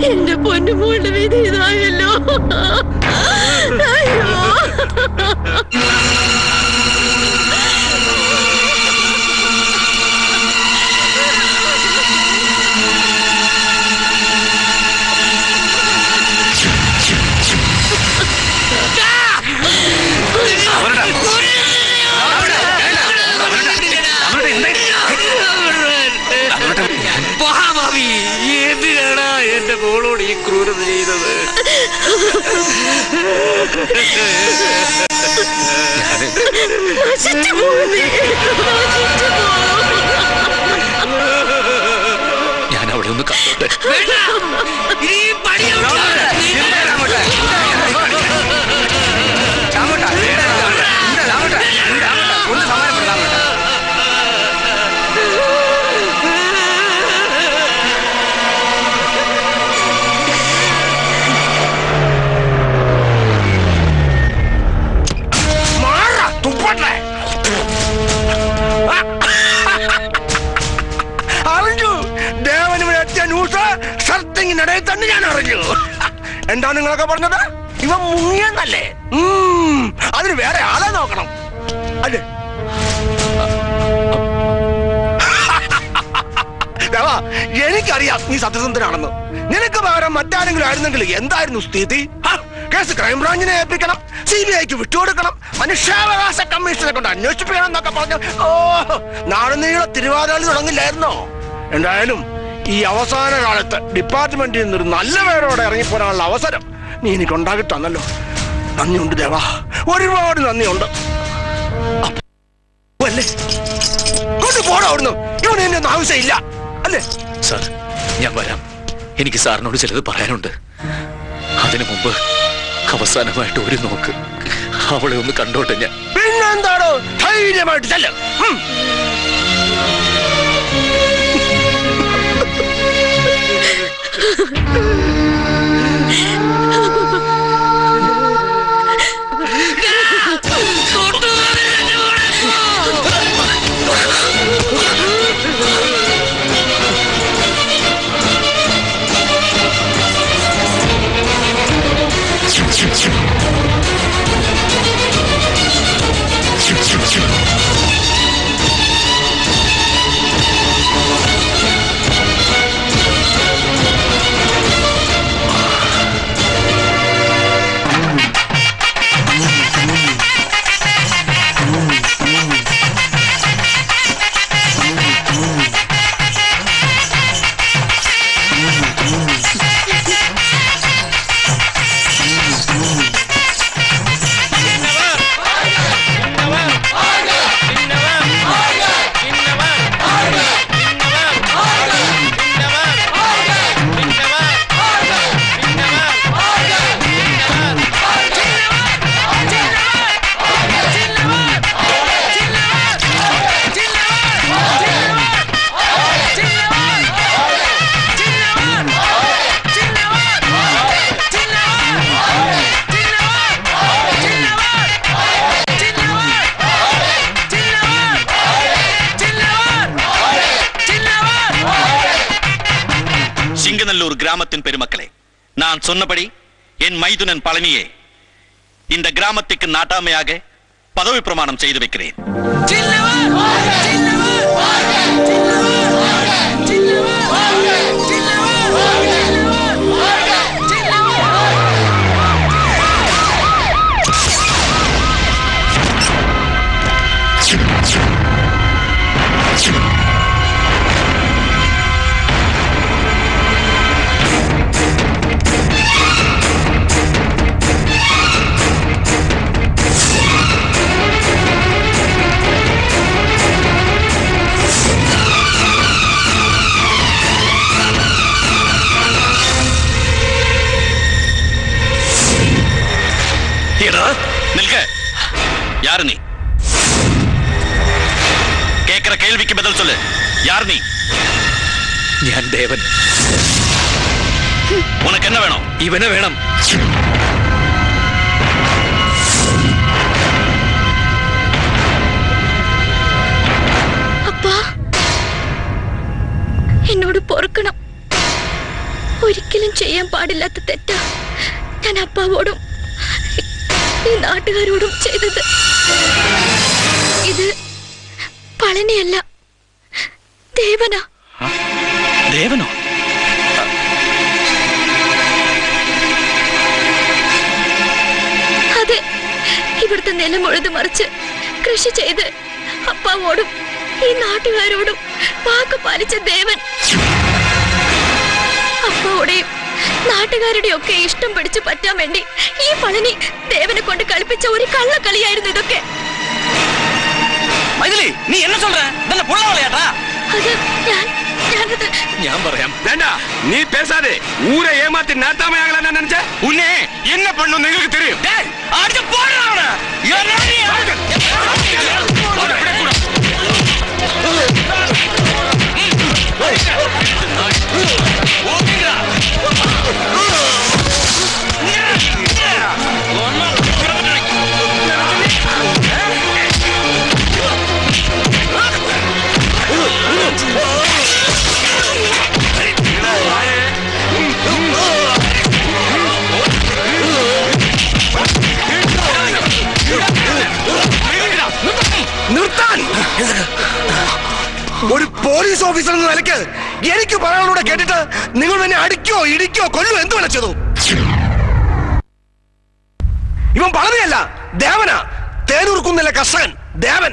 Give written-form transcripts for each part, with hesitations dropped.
എന്റെ പൊന്നുമോളുടെ വിധി ഇതായല്ലോ. അയ്യോ, എന്തിനാണ് എന്റെ മോളോട് ഈ ക്രൂരത ചെയ്തത്? ഞാൻ അവിടെ ഒന്ന് കണ്ടോട്ടെ. അറിഞ്ഞു ദേവനിവിടെ എത്തിയ ന്യൂസ് ഷർട്ടിങ്ങിനിടയിൽ തന്നെ ഞാൻ അറിഞ്ഞു. എന്താ നിങ്ങളൊക്കെ പറഞ്ഞത്? ഇവൻ മുങ്ങിയെന്നല്ലേ? അതിന് വേറെ ആളെ നോക്കണം അല്ലേ? ദേവാ, എനിക്കറിയാം നീ സത്യസന്ധനാണെന്ന്. നിനക്ക് പകരം മറ്റാരെങ്കിലും ആയിരുന്നെങ്കിൽ എന്തായിരുന്നു സ്ഥിതി? കേസ് ക്രൈംബ്രാഞ്ചിനെ ഏൽപ്പിക്കണം, CBIക്ക് വിട്ടുകൊടുക്കണം, മനുഷ്യാവകാശ കമ്മീഷനെ കൊണ്ട് അന്വേഷിപ്പിക്കണം എന്നൊക്കെ പറഞ്ഞു നാളെ നീളെ തിരുവാതിരകളി തുടങ്ങില്ലായിരുന്നോ? എന്തായാലും ഈ അവസാന കാലത്ത് ഡിപ്പാർട്ട്മെന്റിൽ നിന്നൊരു നല്ല പേരോടെ ഇറങ്ങിപ്പോരാനുള്ള അവസരം നീ എനിക്ക് ഉണ്ടാക്കി തന്നല്ലോ. നന്ദിയുണ്ട് ദേവാ, ഒരുപാട് നന്ദിയുണ്ട്. കൊണ്ടുപോടാ അവിടുന്ന്. ഇവന് എന്നെ ഒന്നും ആവശ്യമില്ല അല്ലേ? സാർ, ഞാൻ വരാം. എനിക്ക് സാറിനോട് ചിലത് പറയാനുണ്ട്. അതിനു മുമ്പ് അവസാനമായിട്ട് ഒരു നോക്ക് അവളെ ഒന്ന് കണ്ടോട്ടെ ഞാൻ. പിന്നെന്താണോ? ധൈര്യമായിട്ട് ചെല്ല്. சிங்கநல்லூர் கிராமத்தின் பெருமக்களே, நான் சொன்னபடி என் மைதுனன் பழனியை இந்த கிராமத்துக்கு நாட்டாமையாக பதவி பிரமாணம் செய்து வைக்கிறேன். நில்க. யாரு நீ? கேட்கிற கேள்விக்கு பதில் சொல்லு. யார் நீ? ഞാൻ ദേവൻ. உனக்கு என்ன வேணும்? ഇവനെ വേണം. அப்பா, എന്നോട് പൊറുക്കണം. ഒരിക്കലും ചെയ്യാൻ പാടില്ലാത്ത തെറ്റാ ഞാൻ അപ്പാവോടും ഈ നാട്ടുകാരോടും ചെയ്തത്. ഇത് പളനിയല്ല, ദേവനാ. ദേവനോ? അതെ, ഇവിടുത്തെ നിലം ഉഴുതു മറിച്ച് കൃഷി ചെയ്ത് അപ്പാവോടും ഈ നാട്ടുകാരോടും വാക്ക് പാലിച്ച ദേവൻ. അപ്പാവോടെയും നാട്ടുകാരുടെയും ഒക്കെ ഇഷ്ടം പിടിച്ചു പറ്റാൻ വേണ്ടി ഈ പളനി ദേവനെ കൊണ്ട് കളിപ്പിച്ച ഒരു കള്ളക്കളിയായിരുന്നു ഇതൊക്കെ. മൈഥിലി, നീ എന്നെ சொல்ற? ഇതല്ല പുള്ള വിളയാട്ടാ. അത് ഞാനത് ഞാൻ പറയാം. വേണ്ട, നീ പേസാതെ ഊരെ ഏമാത്തി നാട്ടാമയാകലാ നിனைச்ச. ഉന്നെ என்ன பண்ணும் നിങ്ങൾക്ക് தெரியும். டேய், அடிச்சு போடுடா அவனை. നിർത്താൻ. ഒരു പോലീസ് ഓഫീസർ എന്ന നിലയ്ക്ക് എനിക്ക് പറയാനുള്ള കേട്ടിട്ട് നിങ്ങൾ എന്നെ അടിക്കോ ഇടിക്കോ കൊല്ലോ എന്ത് വിളിച്ചതു? ഇവൻ പളനിയല്ല, ദേവനാ. തേനൂർക്കുന്നില്ല കർഷകൻ ദേവൻ.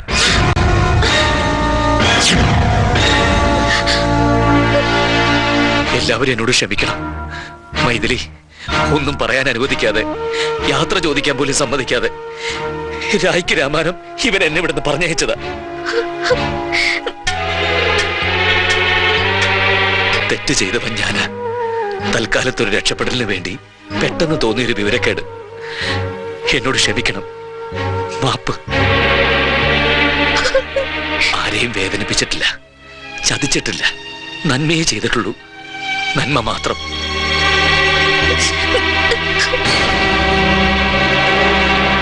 എല്ലാവരും എന്നോട് ക്ഷമിക്കണം. മൈഥിലി ഒന്നും പറയാൻ അനുവദിക്കാതെ, യാത്ര ചോദിക്കാൻ പോലും സമ്മതിക്കാതെ രായ്ക്ക് രാമാനം ഇവൻ എന്നെ ഇവിടുന്ന് പറഞ്ഞയച്ചതാ. തെറ്റ് ചെയ്തവൻ ഞാന്. തൽക്കാലത്തൊരു രക്ഷപ്പെടലിന് വേണ്ടി പെട്ടെന്ന് തോന്നിയൊരു വിവരക്കേട്. എന്നോട് ക്ഷമിക്കണം. മാപ്പ്. ആരെയും വേദനിപ്പിച്ചിട്ടില്ല, ചതിച്ചിട്ടില്ല. നന്മയെ ചെയ്തിട്ടുള്ളൂ, നന്മ മാത്രം.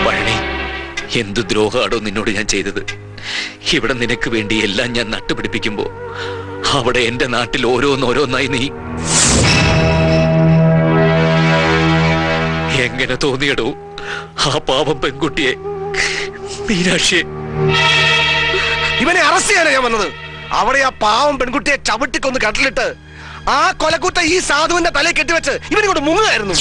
പഴനി, എന്ത് ദ്രോഹാടോ നിന്നോട് ഞാൻ ചെയ്തത്. ഇവിടെ നിനക്ക് വേണ്ടി എല്ലാം ഞാൻ നട്ടുപിടിപ്പിക്കുമ്പോ അവിടെ എന്റെ നാട്ടിൽ ഓരോന്നോരോന്നായി നീ. എങ്ങനെ തോന്നിയടോ ആ പാവം പെൺകുട്ടിയെ, മീനാക്ഷിയെ? ഇവനെ അറസ്റ്റ് ചെയ്യാനാ ഞാൻ വന്നത്. അവിടെ ആ പാവം പെൺകുട്ടിയെ ചവിട്ടിക്കൊന്ന് കട്ടിലിട്ട് ആ കൊലക്കുറ്റ ഈ സാധുവിന്റെ തലയിൽ കെട്ടിവെച്ച് ഇവനിങ്ങോട്ട് മുങ്ങുകയായിരുന്നു.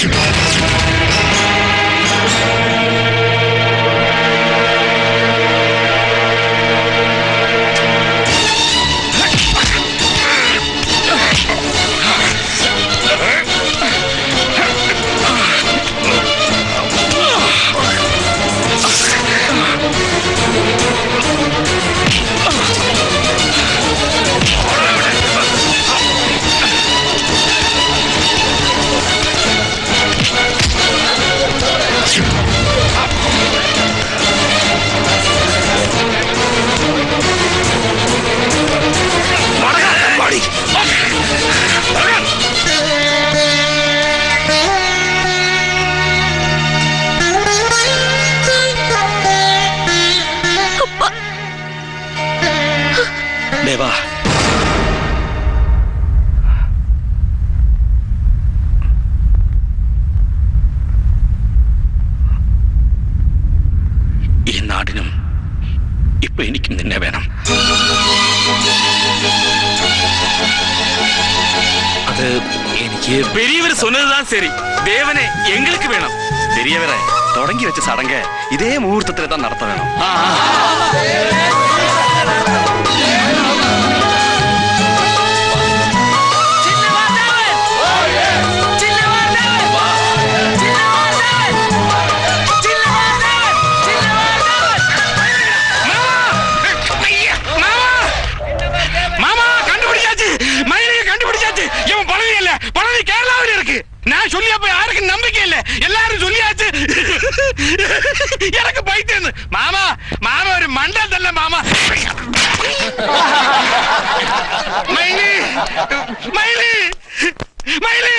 ദേവാ, ഈ നാടിനും ഇപ്പൊ എനിക്കും നിന്നെ വേണം. അത് എനിക്ക് பெரியவர் சொன்னதுதான் சரி. தேவனே எங்களுக்கு வேணும். பெரியவரே, தொடங்கி வச்ச சடங்க இதே முகூர்த்தத்துல தான் நடத்த வேணும். பழனி கேரளாவில் இருக்கு. நான் சொல்லியப்ப யாருக்கும் நம்பிக்கை இல்ல. எல்லாரும் சொல்லியாச்சு. எனக்கு பைத்தியம். மாமா மாமா ஒரு மண்டல் தல்ல மாமா. மயிலி மயிலி மயிலி